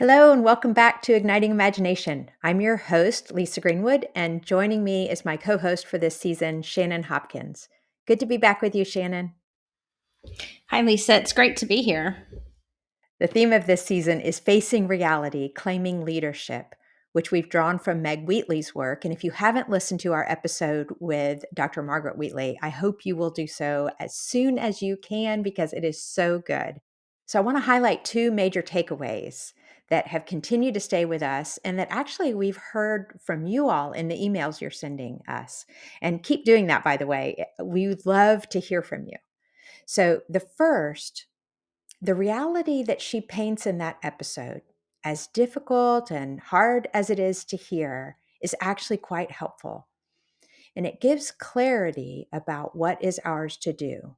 Hello, and welcome back to Igniting Imagination. I'm your host, Lisa Greenwood, and joining me is my co host for this season, Shannon Hopkins. Good to be back with you, Shannon. Hi, Lisa. It's great to be here. The theme of this season is Facing Reality, Claiming Leadership, which we've drawn from Meg Wheatley's work. And if you haven't listened to our episode with Dr. Margaret Wheatley, I hope you will do so as soon as you can because it is so good. So I want to highlight two major takeaways that have continued to stay with us and that actually we've heard from you all in the emails you're sending us. And keep doing that, by the way. We would love to hear from you. So the first, the reality that she paints in that episode, as difficult and hard as it is to hear, is actually quite helpful. And it gives clarity about what is ours to do,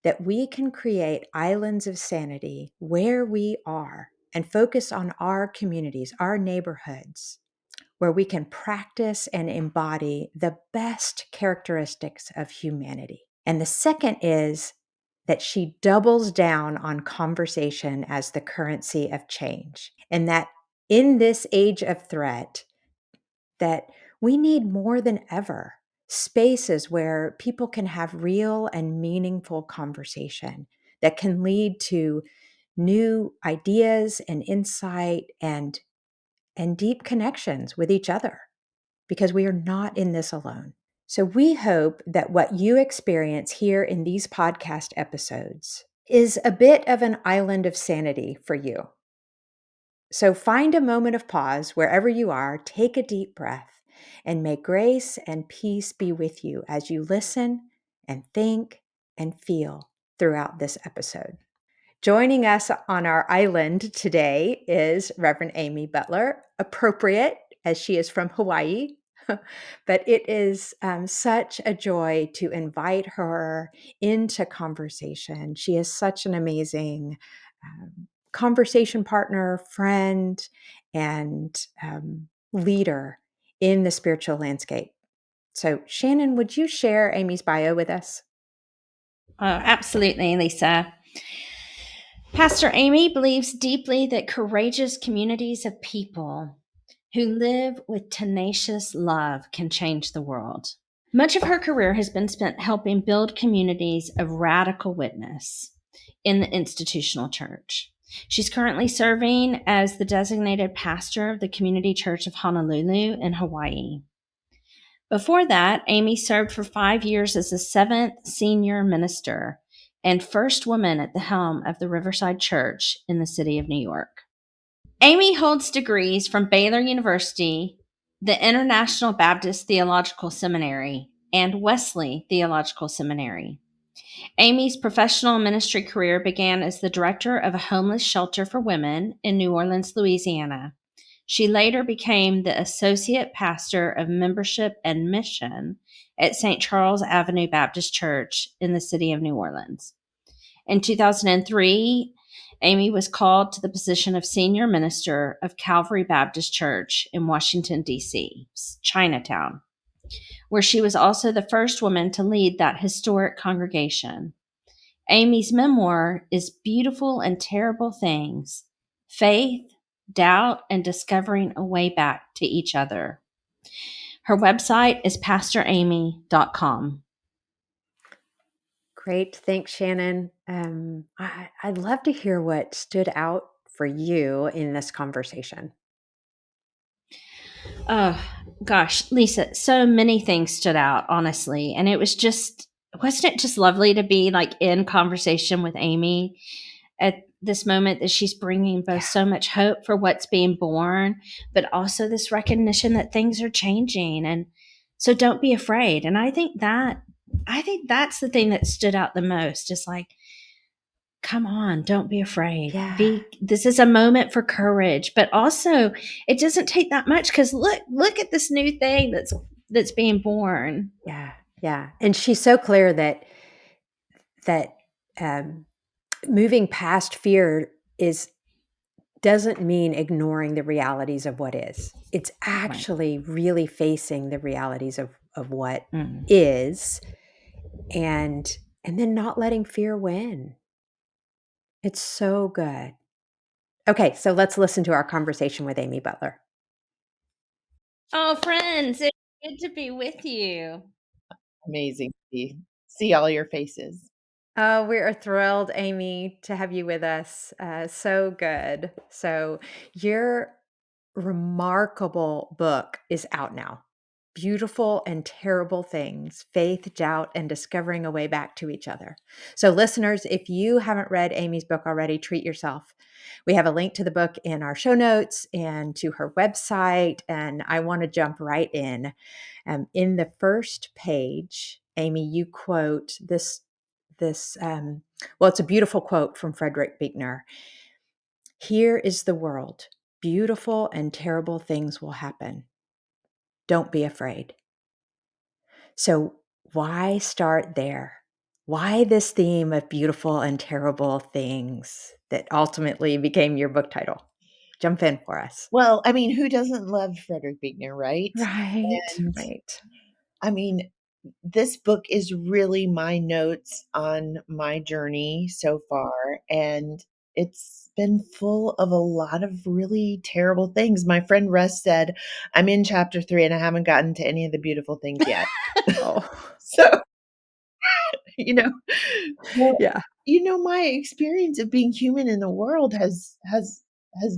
that we can create islands of sanity where we are and focus on our communities, our neighborhoods, where we can practice and embody the best characteristics of humanity. And the second is that she doubles down on conversation as the currency of change. And that in this age of threat, that we need more than ever spaces where people can have real and meaningful conversation that can lead to new ideas and insight and deep connections with each other because we are not in this alone. So we hope that what you experience here in these podcast episodes is a bit of an island of sanity for you. So find a moment of pause wherever you are, take a deep breath, and may grace and peace be with you as you listen and think and feel throughout this episode. Joining us on our island today is Reverend Amy Butler, appropriate as she is from Hawaii. But it is such a joy to invite her into conversation. She is such an amazing conversation partner, friend, and leader in the spiritual landscape. So, Shannon, would you share Amy's bio with us? Absolutely, Lisa. Pastor Amy believes deeply that courageous communities of people who live with tenacious love can change the world. Much of her career has been spent helping build communities of radical witness in the institutional church. She's currently serving as the designated pastor of the Community Church of Honolulu in Hawaii. Before that, Amy served for 5 years as the seventh senior minister and first woman at the helm of the Riverside Church in the city of New York. Amy holds degrees from Baylor University, the International Baptist Theological Seminary, and Wesley Theological Seminary. Amy's professional ministry career began as the director of a homeless shelter for women in New Orleans, Louisiana. She later became the associate pastor of membership and mission at St. Charles Avenue Baptist Church in the city of New Orleans. In 2003, Amy was called to the position of senior minister of Calvary Baptist Church in Washington, D.C., Chinatown, where she was also the first woman to lead that historic congregation. Amy's memoir is Beautiful and Terrible Things: Faith, Doubt, and Discovering a Way Back to Each Other. Her website is pastoramy.com. Great. Thanks, Shannon. I'd love to hear what stood out for you in this conversation. Oh, gosh, Lisa, so many things stood out, honestly. And wasn't it just lovely to be like in conversation with Amy at this moment that she's bringing both so much hope for what's being born, but also this recognition that things are changing. And so don't be afraid. And I think that's the thing that stood out the most. Is like, come on, don't be afraid. Yeah. This is a moment for courage, but also it doesn't take that much because look at this new thing that's being born. Yeah. Yeah. And she's so clear that um, moving past fear doesn't mean ignoring the realities of what is. It's actually really facing the realities of what is and then not letting fear win. It's so good. Okay, so let's listen to our conversation with Amy Butler. Oh, friends, it's good to be with you. Amazing to see all your faces. Oh, we are thrilled, Amy, to have you with us. So good. So, your remarkable book is out now. Beautiful and Terrible Things: Faith, Doubt, and Discovering a Way Back to Each Other. So, listeners, if you haven't read Amy's book already, treat yourself. We have a link to the book in our show notes and to her website. And I want to jump right in. In the first page, Amy, you quote this, well, it's a beautiful quote from Frederick Buechner. Here is the world. Beautiful and terrible things will happen. Don't be afraid. So, why start there? Why this theme of beautiful and terrible things that ultimately became your book title? Jump in for us. Well, I mean, who doesn't love Frederick Buechner, right? Right, And right. I mean, this book is really my notes on my journey so far, and it's been full of a lot of really terrible things. My friend Russ said, "I'm in chapter 3 and I haven't gotten to any of the beautiful things yet." Oh, So, you know, well, yeah. my experience of being human in the world has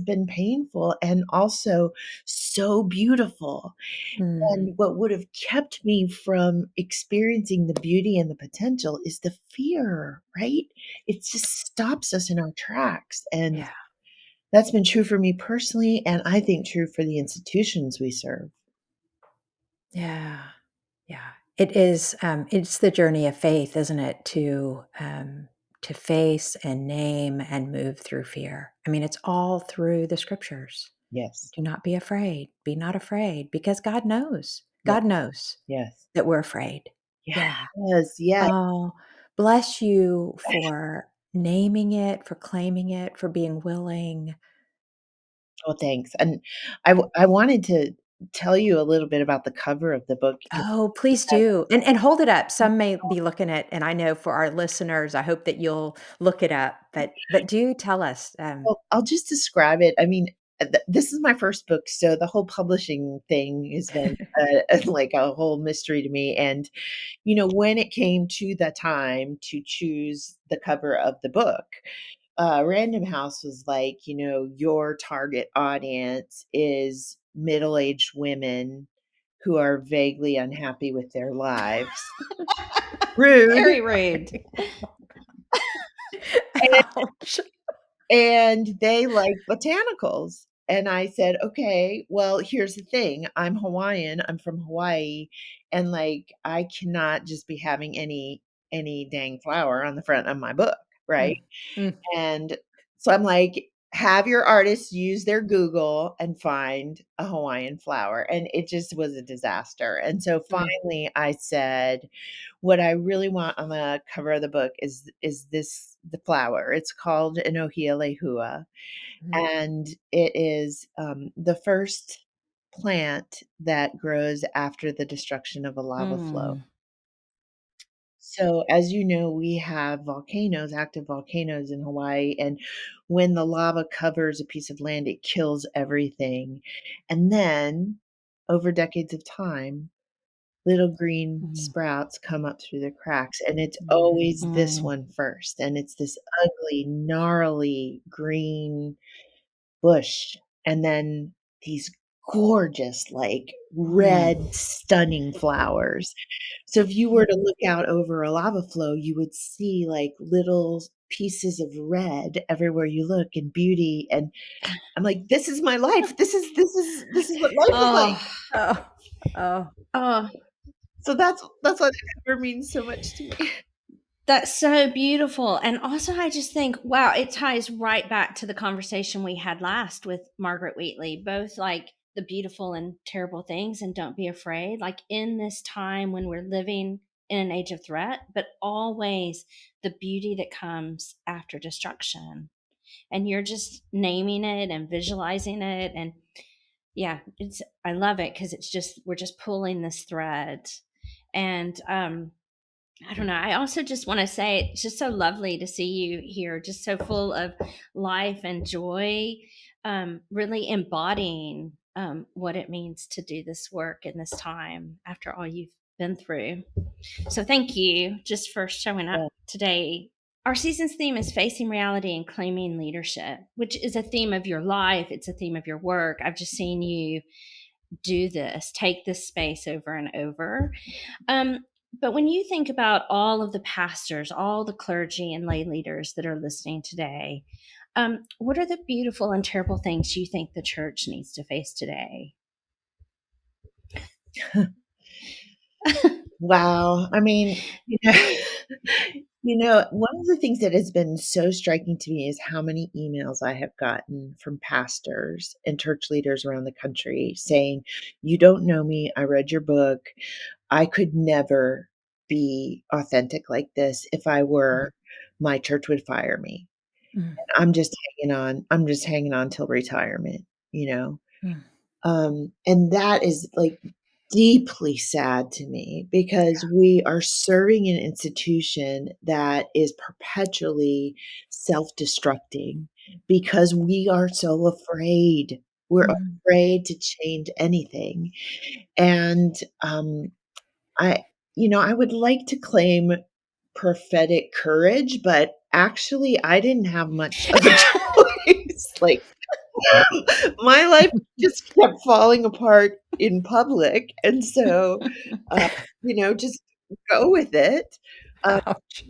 been painful and also so beautiful. Mm, And what would have kept me from experiencing the beauty and the potential is the fear, right? It just stops us in our tracks. And yeah, that's been true for me personally, and I think true for the institutions we serve. yeah. Yeah, it is. It's the journey of faith, isn't it? To face and name and move through fear. I mean, it's all through the scriptures. Yes. Do not be afraid. Be not afraid, because God knows. Yes. God knows Yes. that we're afraid. Yeah. Yes. Yes. Oh, bless you for naming it, for claiming it, for being willing. Oh, thanks. And I wanted to tell you a little bit about the cover of the book because Oh, please do. And hold it up. Some may be looking at, and I know for our listeners, I hope that you'll look it up, but do tell us. well, I'll just describe it. I mean, this is my first book, so the whole publishing thing has been like a whole mystery to me. And when it came to the time to choose the cover of the book, Random House was like, your target audience is middle-aged women who are vaguely unhappy with their lives. Rude. Very rude. Ouch. And they like botanicals. And I said, "Okay, well, here's the thing. I'm Hawaiian. I'm from Hawaii, and like I cannot just be having any dang flower on the front of my book, right?" Mm, mm, And so I'm like, "Have your artists use their Google and find a Hawaiian flower." And it just was a disaster. And so mm, finally I said, what I really want on the cover of the book is the flower. It's called an ohia lehua, mm, and it is, the first plant that grows after the destruction of a lava flow. Mm, So, as you know, we have volcanoes, active volcanoes in Hawaii, and when the lava covers a piece of land, it kills everything. And then, over decades of time, little green mm, sprouts come up through the cracks, and it's mm, always this mm, one first, and it's this ugly, gnarly green bush, and then these gorgeous, like, mm. red, stunning flowers. So if you were to look out over a lava flow, you would see, like, little pieces of red everywhere you look and beauty, and I'm like, "This is my life. This is what life is like." Oh, oh, oh, oh, So that's why the cover means so much to me. that's so beautiful. And also, I just think, wow, it ties right back to the conversation we had last with Margaret Wheatley, both like the beautiful and terrible things, and don't be afraid. Like in this time when we're living in an age of threat, but always the beauty that comes after destruction. And you're just naming it and visualizing it. And yeah, I love it because it's just, we're just pulling this thread. And I don't know. I also just want to say it's just so lovely to see you here, just so full of life and joy, really embodying what it means to do this work in this time after all you've been through. So thank you just for showing up Yeah. today. Our season's theme is facing reality and claiming leadership, which is a theme of your life. It's a theme of your work. I've just seen you do this, take this space over and over. But when you think about all of the pastors, all the clergy and lay leaders that are listening today, what are the beautiful and terrible things you think the church needs to face today? Wow. I mean, one of the things that has been so striking to me is how many emails I have gotten from pastors and church leaders around the country saying, "You don't know me. I read your book. I could never be authentic like this. If I were, my church would fire me. Mm, I'm just hanging on. I'm just hanging on till retirement, you know?" mm. And that is like deeply sad to me because we are serving an institution that is perpetually self-destructing because we are so afraid. We're Mhm. afraid to change anything. And I, I would like to claim prophetic courage, but actually, I didn't have much of a choice. Like, my life just kept falling apart in public, and so, uh, just go with it. Uh, Ouch.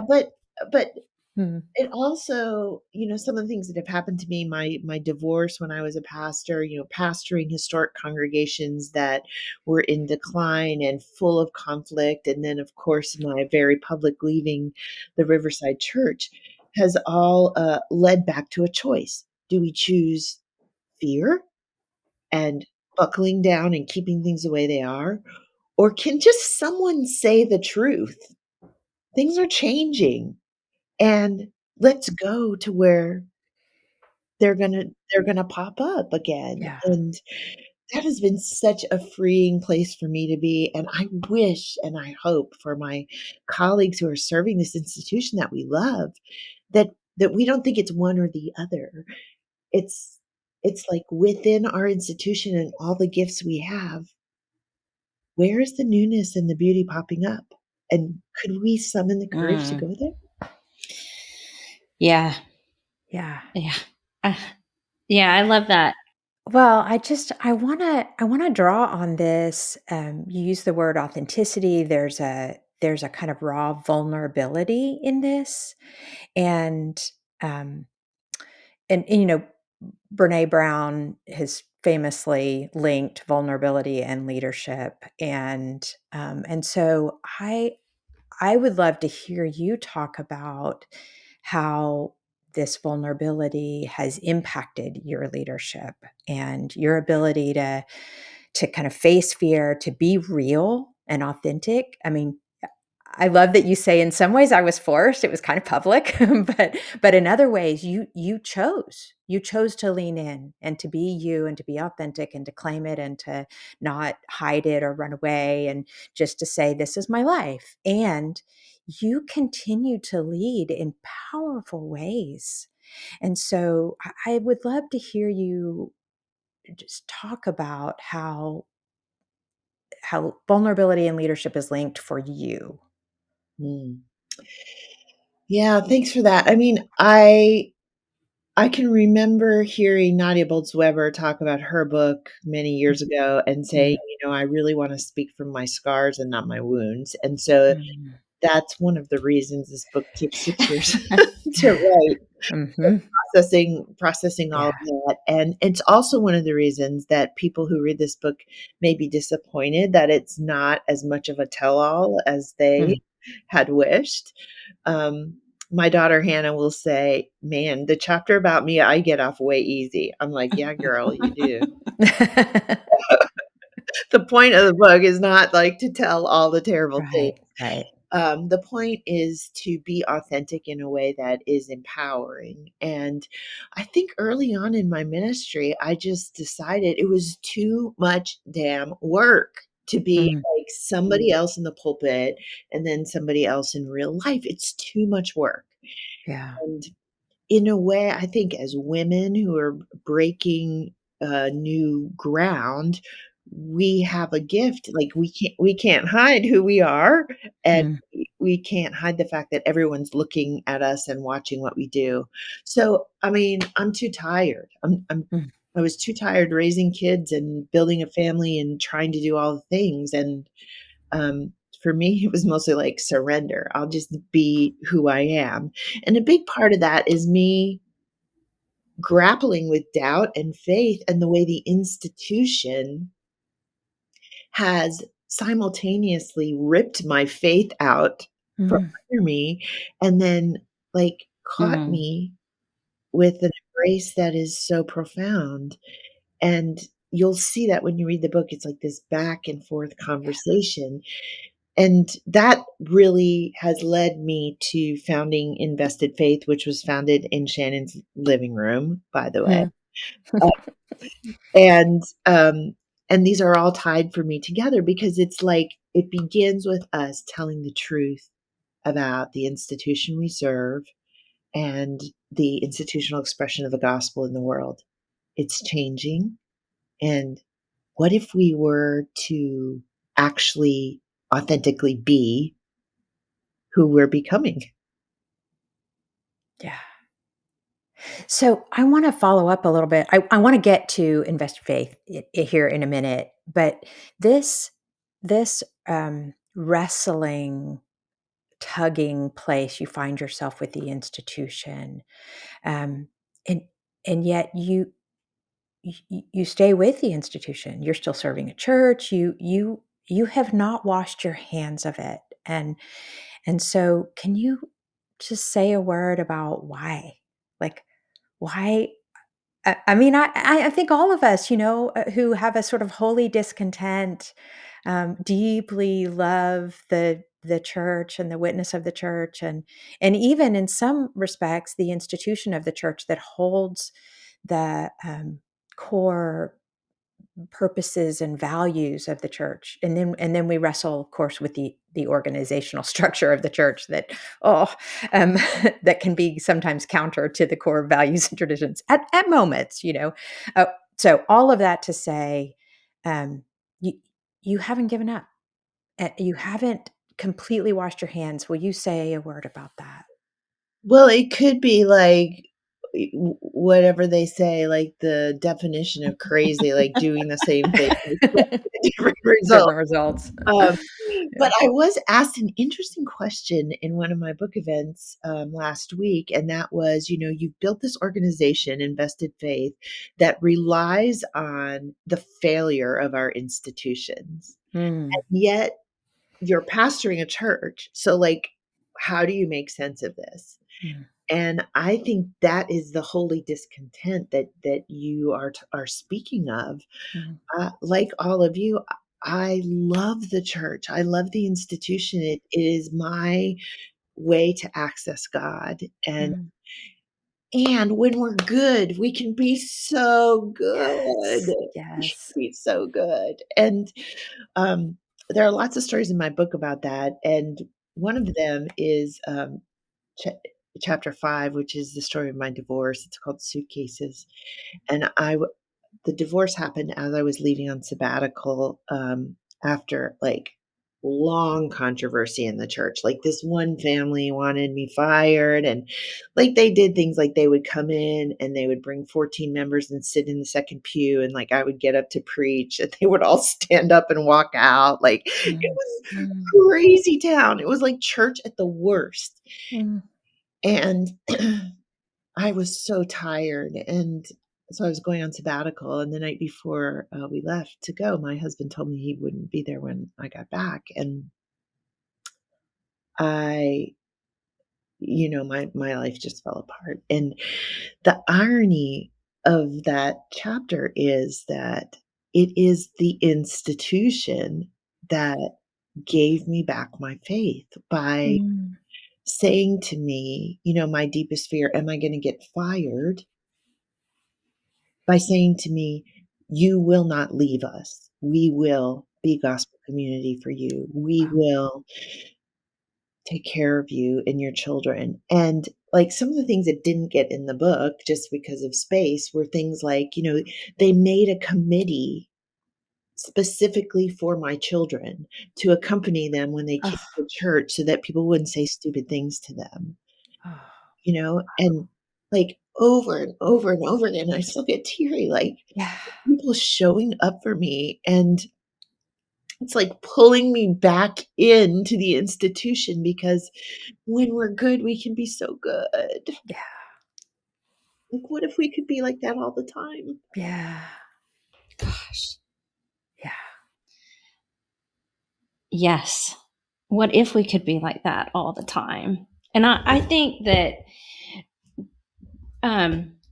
but but Mm, it also, some of the things that have happened to me, my divorce when I was a pastor, pastoring historic congregations that were in decline and full of conflict, and then, of course, my very public leaving the Riverside Church has all, led back to a choice. Do we choose fear and buckling down and keeping things the way they are? Or can just someone say the truth? Things are changing, and let's go to where they're gonna pop up again, yeah. and that has been such a freeing place for me to be, and I wish and I hope for my colleagues who are serving this institution that we love, that we don't think it's one or the other. It's it's like within our institution and all the gifts we have, where is the newness and the beauty popping up? And could we summon the courage to Mm, go there? yeah, Yeah. yeah, uh, yeah. I love that. Well, I wanna draw on this. You use the word authenticity. There's a kind of raw vulnerability in this, and um, and Brene Brown has famously linked vulnerability and leadership, and so I would love to hear you talk about how this vulnerability has impacted your leadership and your ability to kind of face fear, to be real and authentic. I mean, I love that you say in some ways I was forced, it was kind of public, but in other ways you chose. You chose to lean in and to be you and to be authentic and to claim it and to not hide it or run away and just to say this is my life. And you continue to lead in powerful ways. And so I would love to hear you just talk about how vulnerability and leadership is linked for you. Mm. Yeah, thanks for that. I mean, I can remember hearing Nadia Bolz-Weber talk about her book many years ago and saying, Mhm. "I really wanna speak from my scars and not my wounds." And so Mhm. that's one of the reasons this book took 6 years to write, Mhm. processing all Yeah. of that, and it's also one of the reasons that people who read this book may be disappointed that it's not as much of a tell-all as they Mm. had wished. Um, my daughter Hannah will say, "Man, the chapter about me, I get off way easy." I'm like, "Yeah, girl, you do." The point of the book is not, like, to tell all the terrible things. Right, right. The point is to be authentic in a way that is empowering. And I think early on in my ministry, I just decided it was too much damn work to be Mm. like somebody else in the pulpit and then somebody else in real life. It's too much work. Yeah. And in a way, I think as women who are breaking new ground, we have a gift. Like we can't hide who we are, and Mm. we can't hide the fact that everyone's looking at us and watching what we do. So, I mean, I'm too tired. Mm. I was too tired raising kids and building a family and trying to do all the things. And um, for me, it was mostly like surrender. I'll just be who I am. And a big part of that is me grappling with doubt and faith and the way the institution has simultaneously ripped my faith out from Mm. under me and then like caught Mm. me with an embrace that is so profound. And you'll see that when you read the book, it's like this back and forth conversation. And that really has led me to founding Invested Faith, which was founded in Shannon's living room, by the way. Mm. Uh, and and these are all tied for me together because it's like it begins with us telling the truth about the institution we serve and the institutional expression of the gospel in the world. It's changing. And what if we were to actually authentically be who we're becoming? Yeah. So I want to follow up a little bit. I want to get to investor faith here in a minute, but this wrestling, tugging place you find yourself with the institution, um, and yet you stay with the institution. You're still serving a church. You have not washed your hands of it, and so can you just say a word about why? Like why I mean, I think all of us, who have a sort of holy discontent, deeply love the church and the witness of the church, and even in some respects, the institution of the church that holds the core purposes and values of the church, and then we wrestle, of course, with the organizational structure of the church that um, that can be sometimes counter to the core values and traditions at moments. uh, so all of that to say, um, you you haven't given up. You haven't completely washed your hands. Will you say a word about that? Well, it could be like whatever they say, like the definition of crazy, like doing the same thing with different results. Different results. Um, Yeah. but I was asked an interesting question in one of my book events last week, and that was, you've built this organization, Invested Faith, that relies on the failure of our institutions, Mm, and yet you're pastoring a church. So, like, how do you make sense of this? mm, And I think that is the holy discontent that you are speaking of. mm, Like all of you, I love the church. I love the institution. It is my way to access God. mm. And when we're good, we can be so good. Yes, We can yes. be so good. And um, there are lots of stories in my book about that. And one of them is cha chapter 5, which is the story of my divorce. It's called Suitcases, and the divorce happened as I was leaving on sabbatical, after, like, long controversy in the church. Like, this one family wanted me fired, and, like, they did things like they would come in and they would bring 14 members and sit in the 2nd pew, and, like, I would get up to preach, and they would all stand up and walk out. Like, it Mm, was mm, crazy town. It was like church at the worst. mm. And I was so tired, and so I was going on sabbatical, and the night before, we left to go, my husband told me he wouldn't be there when I got back, and I my life just fell apart, and the irony of that chapter is that it is the institution that gave me back my faith by Mm, saying to me, my deepest fear, "Am I gonna get fired?" By saying to me, "You will not leave us. We will be gospel community for you. We will take care of you and your children. And like some of the things that didn't get in the book just because of space were things like, they made a committee specifically for my children to accompany them when they came Oh, to church so that people wouldn't say stupid things to them, oh, and like over and over and over again, I still get teary, like yeah, people showing up for me, and it's like pulling me back into the institution because when we're good, we can be so good. yeah, Like, what if we could be like that all the time? yeah, Gosh. yeah, Yes. What if we could be like that all the time? And I think that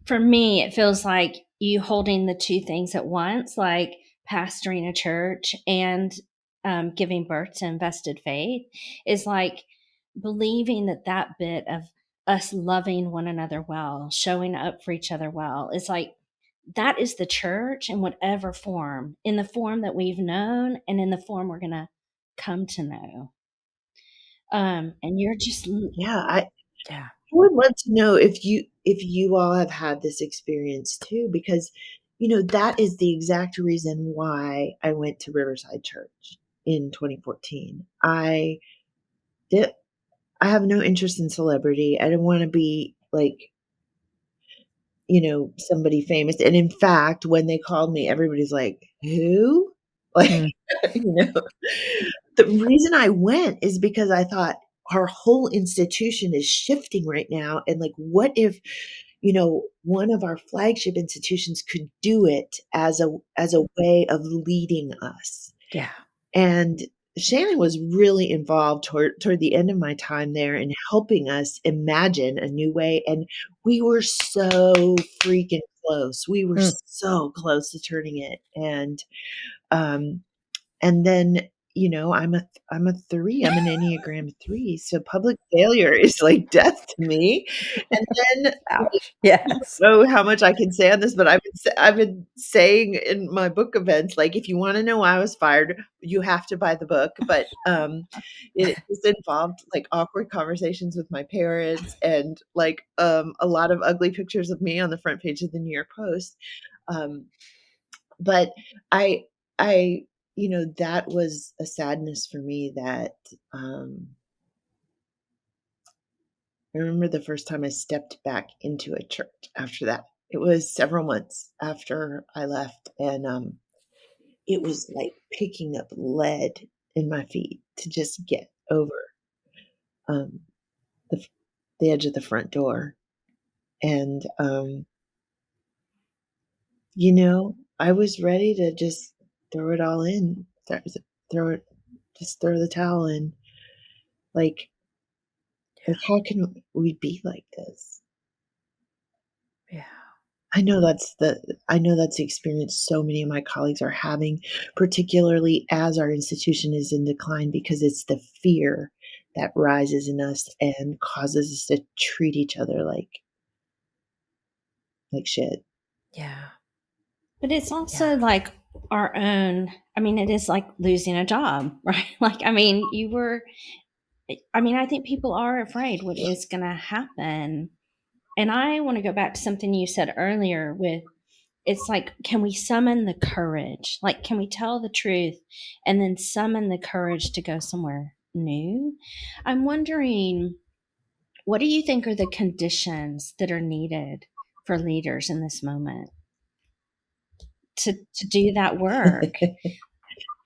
for me, it feels like you holding the two things at once, like pastoring a church and giving birth to invested faith, is like believing that that bit of us loving one another well, showing up for each other well, is like that is the church in whatever form, in the form that we've known and in the form we're going to come to know. And you're just, Yeah, I yeah. would love to know if you all have had this experience too, because, that is the exact reason why I went to Riverside Church in 2014. Did I have no interest in celebrity. I didn't wanna be, like, somebody famous, and in fact, when they called me, everybody's like, "Who?" Like, Mm, you know? The reason I went is because I thought our whole institution is shifting right now, and, like, what if, one of our flagship institutions could do it as a way of leading us? yeah, And Shannon was really involved toward the end of my time there in helping us imagine a new way, and we were so freaking close. We were mm, so close to turning it, um and then, I'm a 3, I'm an Enneagram 3, so public failure is like death to me, and then, like, ouch. I don't Yes. know how much I can say on this, but I've been saying in my book events, like, if you wanna know why I was fired, you have to buy the book, but, it just involved, like, awkward conversations with my parents and, like, a lot of ugly pictures of me on the front page of the New York Post, um but I I that was a sadness for me that, um I remember the first time I stepped back into a church after that. It was several months after I left, and, it was like picking up lead in my feet to just get over, um, the f the edge of the front door, and, I was ready to just throw it all in, throw it just throw the towel in, like, how can we be like this? Yeah, I know that's the experience so many of my colleagues are having, particularly as our institution is in decline, because it's the fear that rises in us and causes us to treat each other like shit. yeah, but it's yeah, also like our own, I mean, it is like losing a job, right? Like, I mean, I think people are afraid what is going to happen. And I want to go back to something you said earlier with it's like, can we summon the courage? Like, can we tell the truth and then summon the courage to go somewhere new? I'm wondering, what do you think are the conditions that are needed for leaders in this moment to do that work?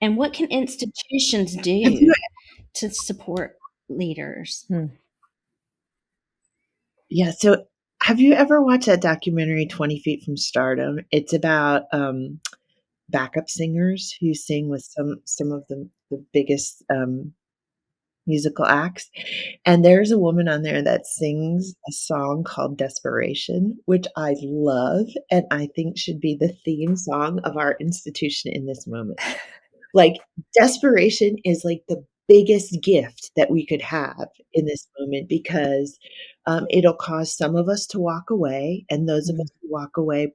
And what can institutions Have you do to support leaders? mm, Yeah, so have you ever watched that documentary 20 Feet from Stardom? It's about, backup singers who sing with some of the biggest, musical acts, and there's a woman on there that sings a song called "Desperation," which I love, and I think should be the theme song of our institution in this moment. Like, desperation is, like, the biggest gift that we could have in this moment because, it'll cause some of us to walk away, and those of us mm, who walk away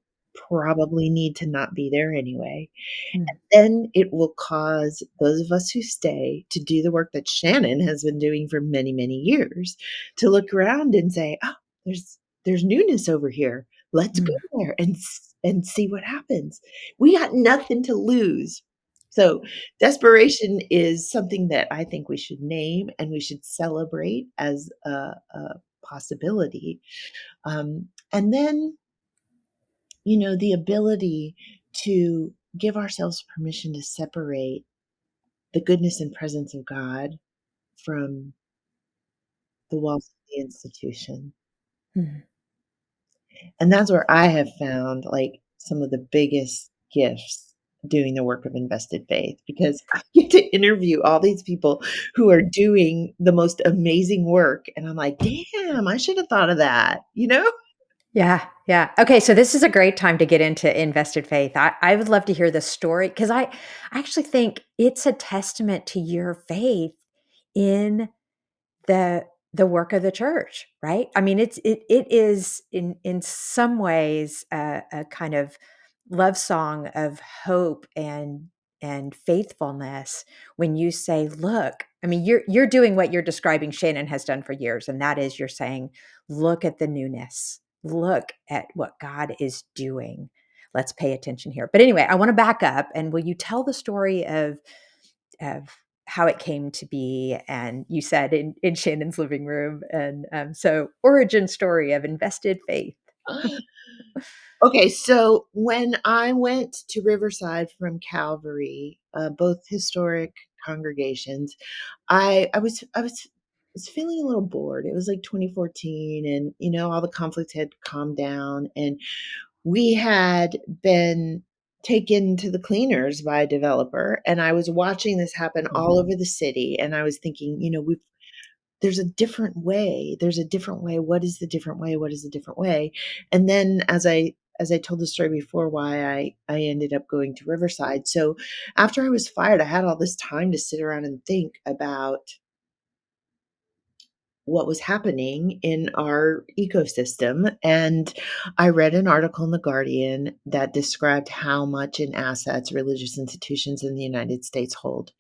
probably need to not be there anyway. Mm, Then it will cause those of us who stay to do the work that Shannon has been doing for many, many years, to look around and say, "Oh, there's newness over here. Let's go mm, there and see what happens." We got nothing to lose. So, desperation is something that I think we should name and we should celebrate as a possibility. And then, the ability to give ourselves permission to separate the goodness and presence of God from the walls of the institution. mm. And that's where I have found like some of the biggest gifts doing the work of invested faith, because I get to interview all these people who are doing the most amazing work. And I'm like, damn, I should have thought of that, you know? Yeah, yeah. Okay, so this is a great time to get into invested faith. I would love to hear the story because I actually think it's a testament to your faith in the the work of the church, right? I mean, it is in some ways a kind of love song of hope and faithfulness when you say, "Look," I mean, you're doing what you're describing Shannon has done for years, and that is you're saying, "Look at the newness. Look at what God is doing. Let's pay attention here." But anyway, I want to back up, and will you tell the story of how it came to be? And you said in Shannon's living room, and so origin story of invested faith. Okay, so when I went to Riverside from Calvary, both historic congregations, I was feeling a little bored. It was like 2014, and all the conflict had calmed down, and we had been taken to the cleaners by a developer, and I was watching this happen all over the city, and I was thinking, there's a different way. There's a different way. What is the different way? What is the different way? And then as I told the story before, why I ended up going to Riverside. So after I was fired, I had all this time to sit around and think about what was happening in our ecosystem. And I read an article in The Guardian that described how much in assets religious institutions in the United States hold.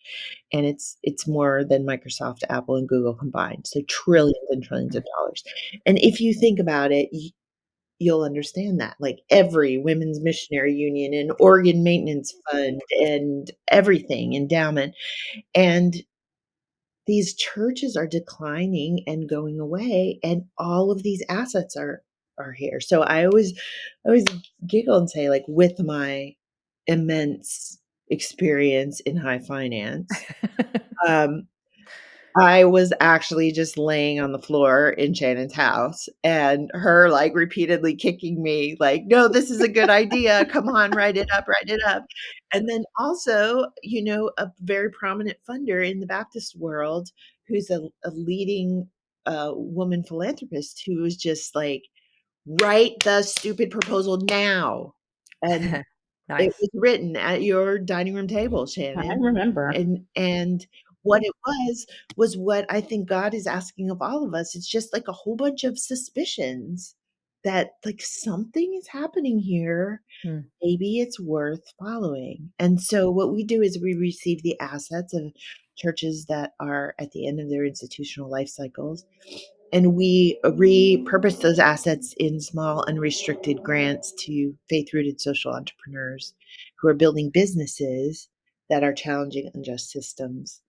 And it's more than Microsoft, Apple, and Google combined. So trillions and trillions of dollars. And if you think about it, you'll understand that. Like every women's missionary union and organ maintenance fund and everything, endowment. And these churches are declining and going away, and all of these assets are here. So I always giggle and say, like, with my immense experience in high finance, um, I was actually just laying on the floor in Shannon's house and her, like, repeatedly kicking me, like, "No, this is a good idea. Come on, write it up, write it up." And then also, a very prominent funder in the Baptist world who's a leading, woman philanthropist who was just like, "Write the stupid proposal now." And it Nice. was written at your dining room table, I Shannon, remember. and what it was what I think God is asking of all of us. It's just like a whole bunch of suspicions that, like, something is happening here. Mm, Maybe it's worth following. And so what we do is we receive the assets of churches that are at the end of their institutional life cycles, and we repurpose those assets in small, unrestricted grants to faith rooted social entrepreneurs who are building businesses that are challenging unjust systems.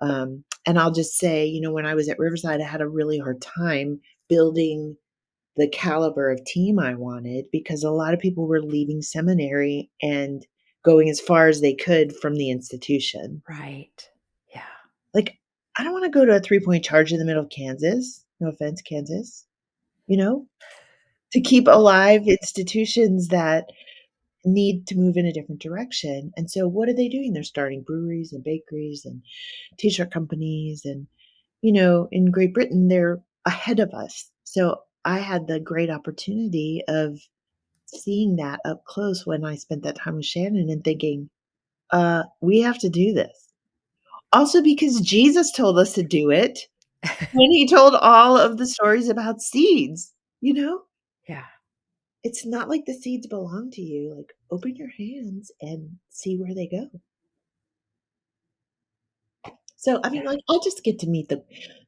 And I'll just say, when I was at Riverside, I had a really hard time building the caliber of team I wanted because a lot of people were leaving seminary and going as far as they could from the institution. right. Yeah. Like, I don't want to go to a 3-point charge in the middle of Kansas. No offense, Kansas, you know, to keep alive institutions that need to move in a different direction. And so what are they doing? They're starting breweries and bakeries and t-shirt companies. And, in Great Britain, they're ahead of us. So I had the great opportunity of seeing that up close when I spent that time with Shannon and thinking, we have to do this. Also because Jesus told us to do it when he told all of the stories about seeds, you know? Yeah. it's not like the seeds belong to you. Like, open your hands and see where they go. So, I Yeah. mean, like, I just get to meet the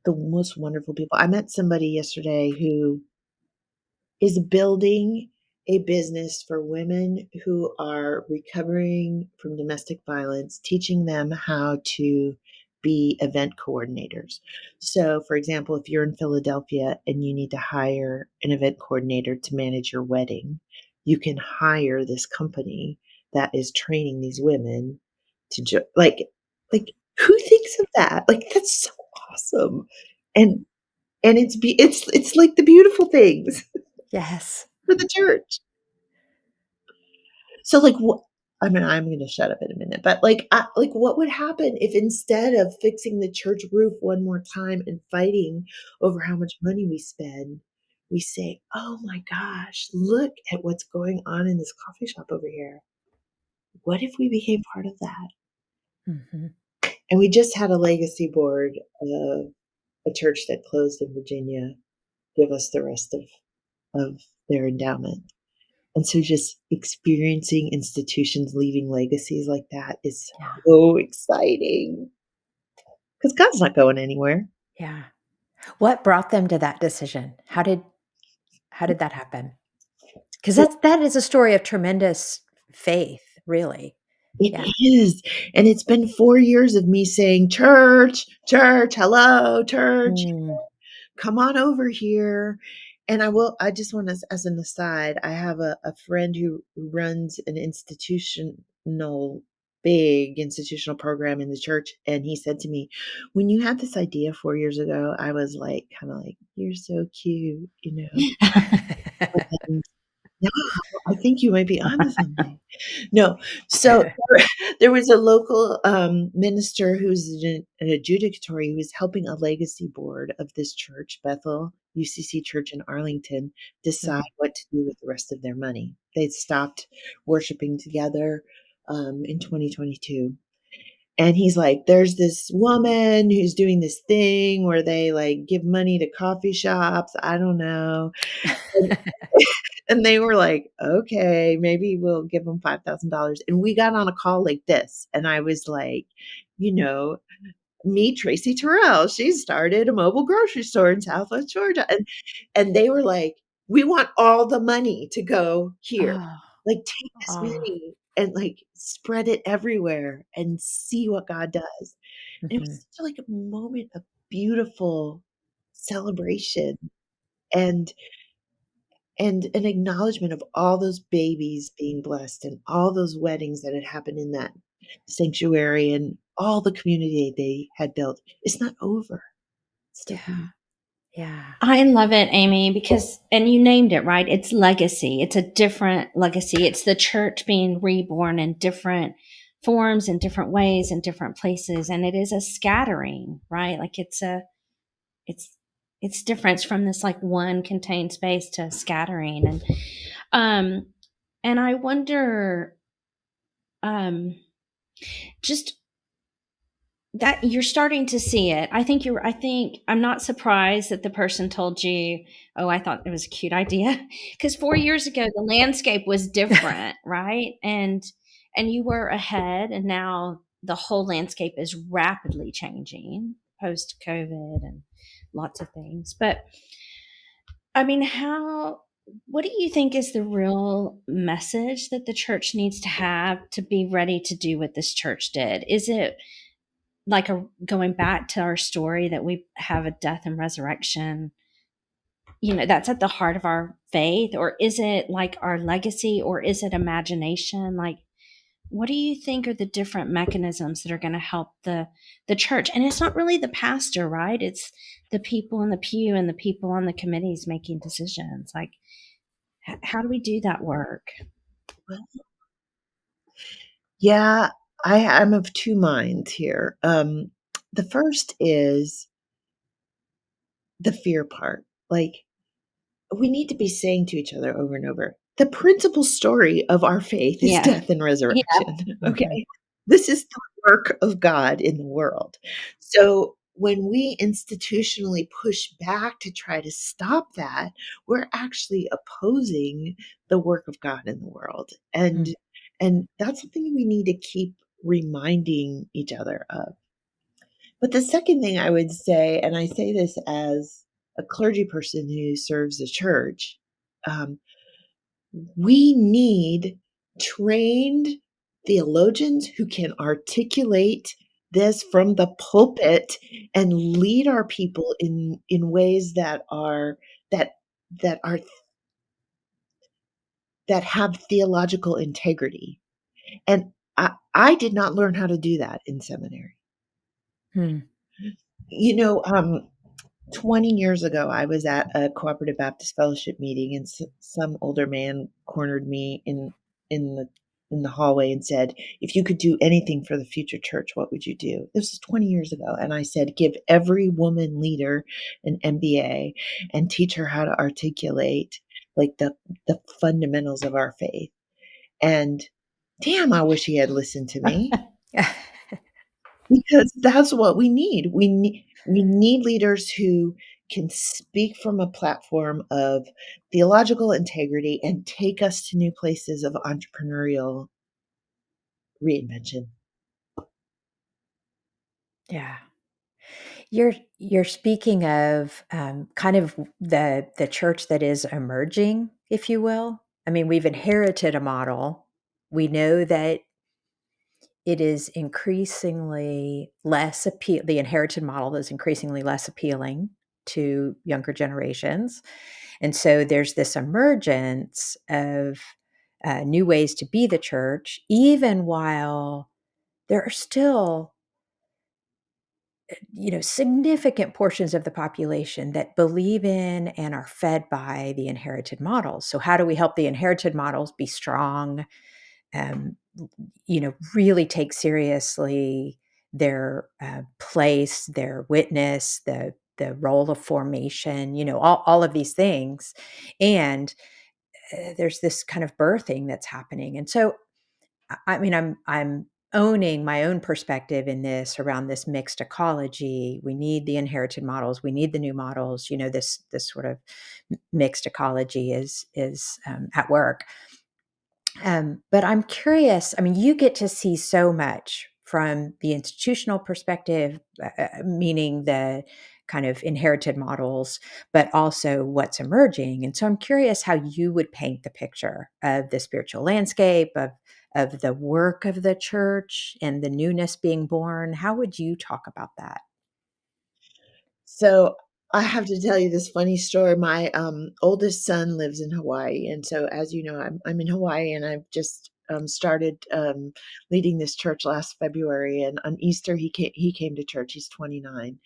most wonderful people. I met somebody yesterday who is building a business for women who are recovering from domestic violence, teaching them how to be event coordinators. So, for example, if you're in Philadelphia and you need to hire an event coordinator to manage your wedding, you can hire this company that is training these women to like who thinks of that? Like that's so awesome. And it's like the beautiful things Yes. for the church. So, like, what I mean, I'm gonna shut up in a minute, but, what would happen if instead of fixing the church roof one more time and fighting over how much money we spend, we say, "Oh my gosh, look at what's going on in this coffee shop over here. What if we became part of that?" Mhm. And we just had a legacy board of a church that closed in Virginia give us the rest of their endowment. And so just experiencing institutions leaving legacies like that is Yeah. so exciting because God's not going anywhere. Yeah. What brought them to that decision? How did that happen? Because It that is a story of tremendous faith, really. it Yeah. is, and it's been 4 years of me saying, "Church, church, hello, church, Mm. come on over here." And I just want to, as an aside, I have a friend who runs an big institutional program in the church. And he said to me, when you had this idea 4 years ago, I was like, kind of like, you're so cute, you know? And now I think you might be onto something. No. So there was a local minister who's an adjudicatory who was helping a legacy board of this church, Bethel UCC Church in Arlington, decide Mhm. what to do with the rest of their money. They'd stopped worshiping together in 2022. And he's like, there's this woman who's doing this thing where they like give money to coffee shops. I don't know. And they were like, "Okay, maybe we'll give them $5,000." And we got on a call like this, and I was like, you know, meet Tracy Terrell. She started a mobile grocery store in Southwest Georgia. And they were like, "We want all the money to go here. Oh, Like, take this oh, money and, like, spread it everywhere and see what God does." And it mhm. was such like a moment of beautiful celebration and an acknowledgement of all those babies being blessed and all those weddings that had happened in that sanctuary and all the community they had built. It's not over. It's still Yeah, going. yeah, I love it, Amy, because, and you named it, right? It's legacy. It's a different legacy. It's the church being reborn in different forms, in different ways, in different places. And it is a scattering, right? Like it's, it's different from this like one contained space to scattering. Um, and I wonder, um, just that you're starting to see it. I think I'm not surprised that the person told you, "Oh, I thought it was a cute idea." Because 4 years ago the landscape was different, right? And you were ahead, and now the whole landscape is rapidly changing post COVID and lots of things. But I mean, how what do you think is the real message that the church needs to have to be ready to do what this church did? Is it like a going back to our story that we have a death and resurrection, that's at the heart of our faith? Or is it like our legacy? Or is it imagination? Like, what do you think are the different mechanisms that are going to help the church? And it's not really the pastor, right? It's the people in the pew and the people on the committees making decisions. Like, how do we do that work? Well, yeah, I'm of two minds here. The first is the fear part. Like, we need to be saying to each other over and over, the principal story of our faith is Yeah. death and Yeah. resurrection. mhm, Okay. This is the work of God in the world. So when we institutionally push back to try to stop that, we're actually opposing the work of God in the world. Mm. And that's something we need to keep reminding each other of. But the second thing I would say, and I say this as a clergy person who serves the church, um, we need trained theologians who can articulate this from the pulpit and lead our people in ways that that are that have theological integrity. And I did not learn how to do that in seminary. Mm. You know, 20 years ago, I was at a Cooperative Baptist Fellowship meeting, and some older man cornered me in the in the hallway and said, "If you could do anything for the future church, what would you do?" This was 20 years ago, and I said, "Give every woman leader an MBA and teach her how to articulate like the fundamentals of our faith." And damn, I wish he had listened to me. Because that's what we need. We need leaders who can speak from a platform of theological integrity and take us to new places of entrepreneurial reinvention. Yeah. You're speaking of, kind of the church that is emerging, if you will. I mean, we've inherited a model. We know that it is increasingly less the inherited model is increasingly less appealing to younger generations. And so there's this emergence of new ways to be the church, even while there are still, significant portions of the population that believe in and are fed by the inherited models. So how do we help the inherited models be strong, um, really take seriously their place, their witness, the role of formation, all of these things. And there's this kind of birthing that's happening. And so I mean, I'm owning my own perspective in this around this mixed ecology. We need the inherited models. We need the new models. This sort of mixed ecology is at work. But I'm curious. I mean, you get to see so much from the institutional perspective, meaning the kind of inherited models, but also what's emerging. And so I'm curious how you would paint the picture of the spiritual landscape of the work of the church and the newness being born. How would you talk about that? So I have to tell you this funny story. My oldest son lives in Hawaii, and so as you know, I'm in Hawaii, and I've just started leading this church last February. And on Easter, he came to church. He's 29,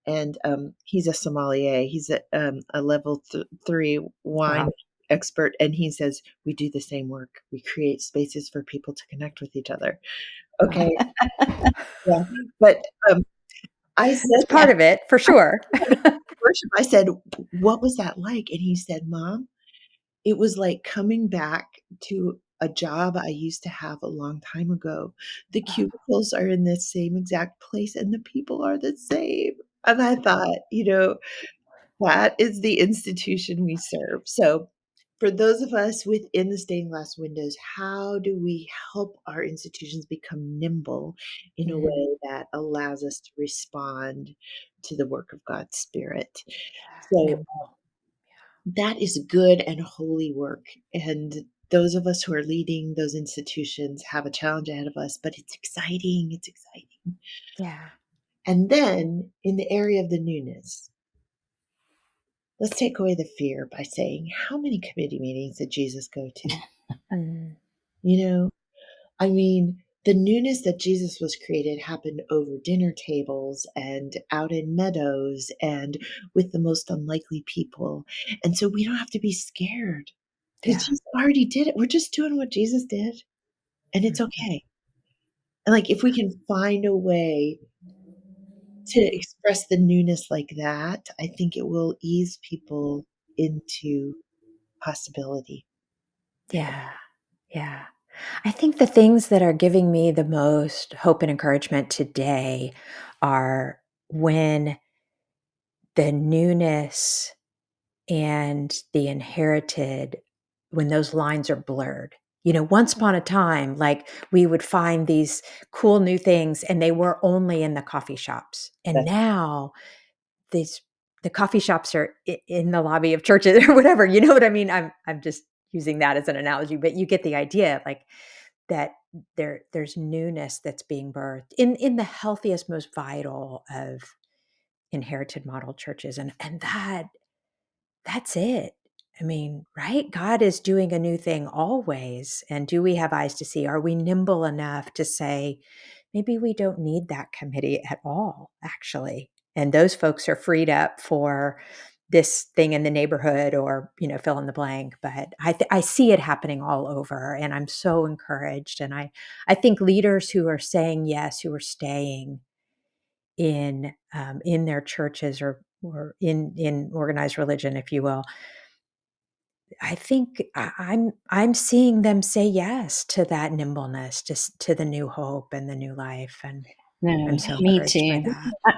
and he's a sommelier. He's a level 3 wine Wow. expert, and he says we do the same work. We create spaces for people to connect with each other. Wow. Okay, yeah, but I It's said part that of it for sure. worship. I said, "What was that like?" And he said, "Mom, it was like coming back to a job I used to have a long time ago. The cubicles are in the same exact place and the people are the same." And I thought, that is the institution we serve. So, for those of us within the stained glass windows, how do we help our institutions become nimble in a Mhm. way that allows us to respond to the work of God's Spirit? So, Nimble. that is good and holy work. And those of us who are leading those institutions have a challenge ahead of us, but it's exciting. It's exciting. Yeah. And then in the area of the newness, let's take away the fear by saying, how many committee meetings did Jesus go to? Mm. You know, I mean, the newness that Jesus was created happened over dinner tables and out in meadows and with the most unlikely people. And so we don't have to be scared because Yeah. Jesus already did it. We're just doing what Jesus did, and it's Mhm. okay. And like, if we can find a way to express the newness like that, I think it will ease people into possibility. Yeah. Yeah. I think the things that are giving me the most hope and encouragement today are when the newness and the inherited, when those lines are blurred. Once upon a time, like, we would find these cool new things and they were only in the coffee shops. And That's now these the coffee shops are in the lobby of churches or whatever. You know what I mean? I'm just using that as an analogy, but you get the idea, like, that there's newness that's being birthed in the healthiest, most vital of inherited model churches. And that's it. I mean, right? God is doing a new thing always. And do we have eyes to see? Are we nimble enough to say, maybe we don't need that committee at all, actually? And those folks are freed up for this thing in the neighborhood, or, fill in the blank. But I see it happening all over, and I'm so encouraged. And I think leaders who are saying yes, who are staying in their churches, or in organized religion, if you will, I think I'm seeing them say yes to that nimbleness, just to the new hope and the new life, and I'm No, so me encouraged by too. that.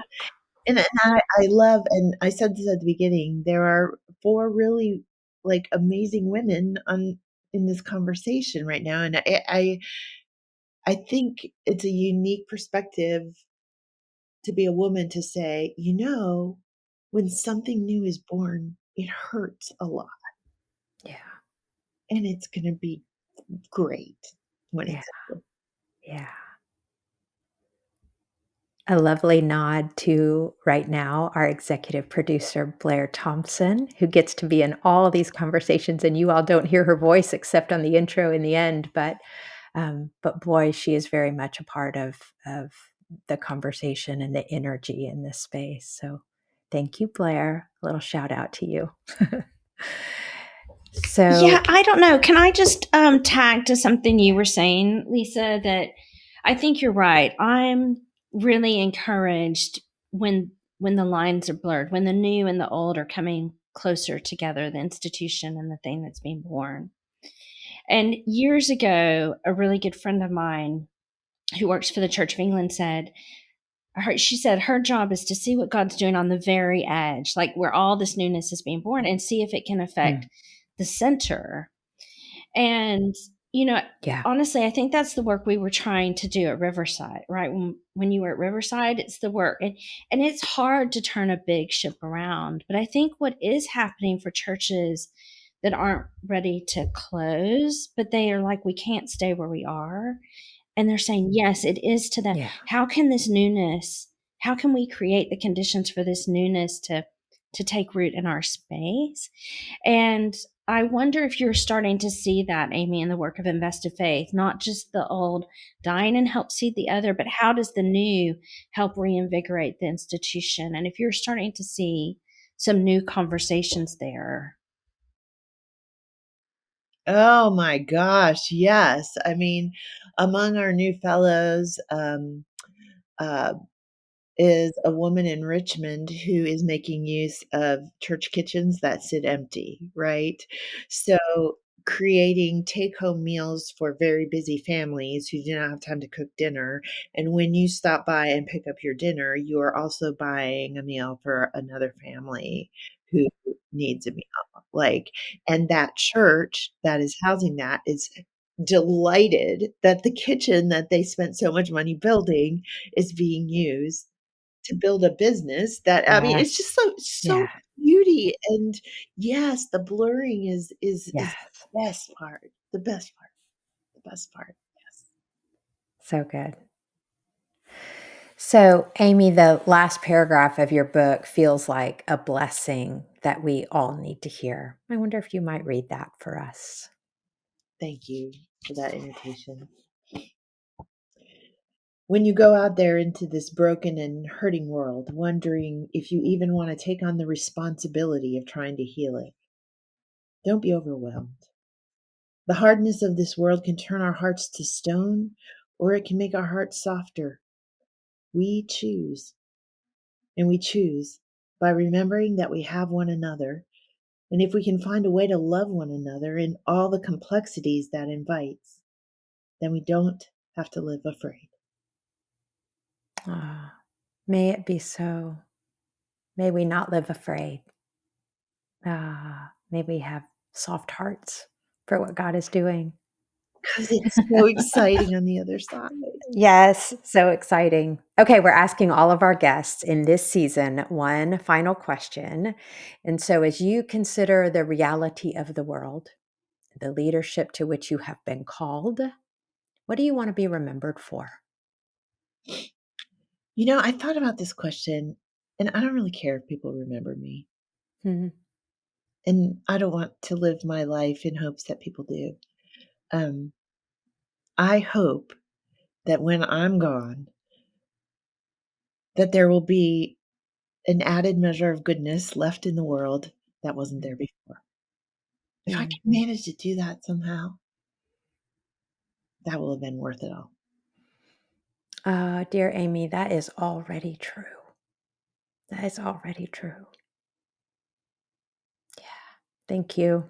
and I love, and I said this at the beginning, there are 4 really, like, amazing women on in this conversation right now, and I think it's a unique perspective to be a woman to say, when something new is born, it hurts a lot, Yeah, and it's gonna be great when yeah, it's over. yeah. A lovely nod to, right now, our executive producer, Blair Thompson, who gets to be in all these conversations, and you all don't hear her voice except on the intro in the end. But boy, she is very much a part of the conversation and the energy in this space. So thank you, Blair. A little shout out to you. Yeah, So I don't know. Can I just tag to something you were saying, Lisa, that I think you're right. I'm really encouraged when the lines are blurred, when the new and the old are coming closer together, the institution and the thing that's being born. And years ago, a really good friend of mine who works for the Church of England she said her job is to see what God's doing on the very edge, like where all this newness is being born, and see if it can affect mm, the center. And, you know, yeah, honestly, I think that's the work we were trying to do at Riverside, right? When you were at Riverside, it's the work. And it's hard to turn a big ship around. But I think what is happening for churches that aren't ready to close, but they are like, we can't stay where we are. And they're saying, yes, it is to them. yeah. How can this newness, how can we create the conditions for this newness to take root in our space? And I wonder if you're starting to see that, Amy, in the work of Invested Faith, not just the old dying and help seed the other, but how does the new help reinvigorate the institution? And if you're starting to see some new conversations there. Oh my gosh, yes. I mean, among our new fellows, uh, is a woman in Richmond who is making use of church kitchens that sit empty, right? So, creating take-home meals for very busy families who do not have time to cook dinner, and when you stop by and pick up your dinner, you are also buying a meal for another family who needs a meal, like, and that church that is housing that is delighted that the kitchen that they spent so much money building is being used to build a business that, I mean, it's Yes. just so Yeah. beauty, and yes, the blurring is Yes. the best part, the best part, the best part, yes. So good. So, Amy, the last paragraph of your book feels like a blessing that we all need to hear. I wonder if you might read that for us. Thank you for that invitation. When you go out there into this broken and hurting world, wondering if you even wanna take on the responsibility of trying to heal it, don't be overwhelmed. The hardness of this world can turn our hearts to stone, or it can make our hearts softer. We choose. And we choose by remembering that we have one another. And if we can find a way to love one another in all the complexities that invites, then we don't have to live afraid. Ah. May it be so. May we not live afraid. May we have soft hearts for what God is doing. Because it's so exciting on the other side. Yes, so exciting. Okay, we're asking all of our guests in this season one final question. And so, as you consider the reality of the world, the leadership to which you have been called, what do you want to be remembered for? I thought about this question, and I don't really care if people remember me. Mhm. And I don't want to live my life in hopes that people do. Um, I hope that when I'm gone, that there will be an added measure of goodness left in the world that wasn't there before. If I Mhm. could manage to do that somehow, that will have been worth it all. Dear Amy, that is already true. That is already true. Yeah. Thank you.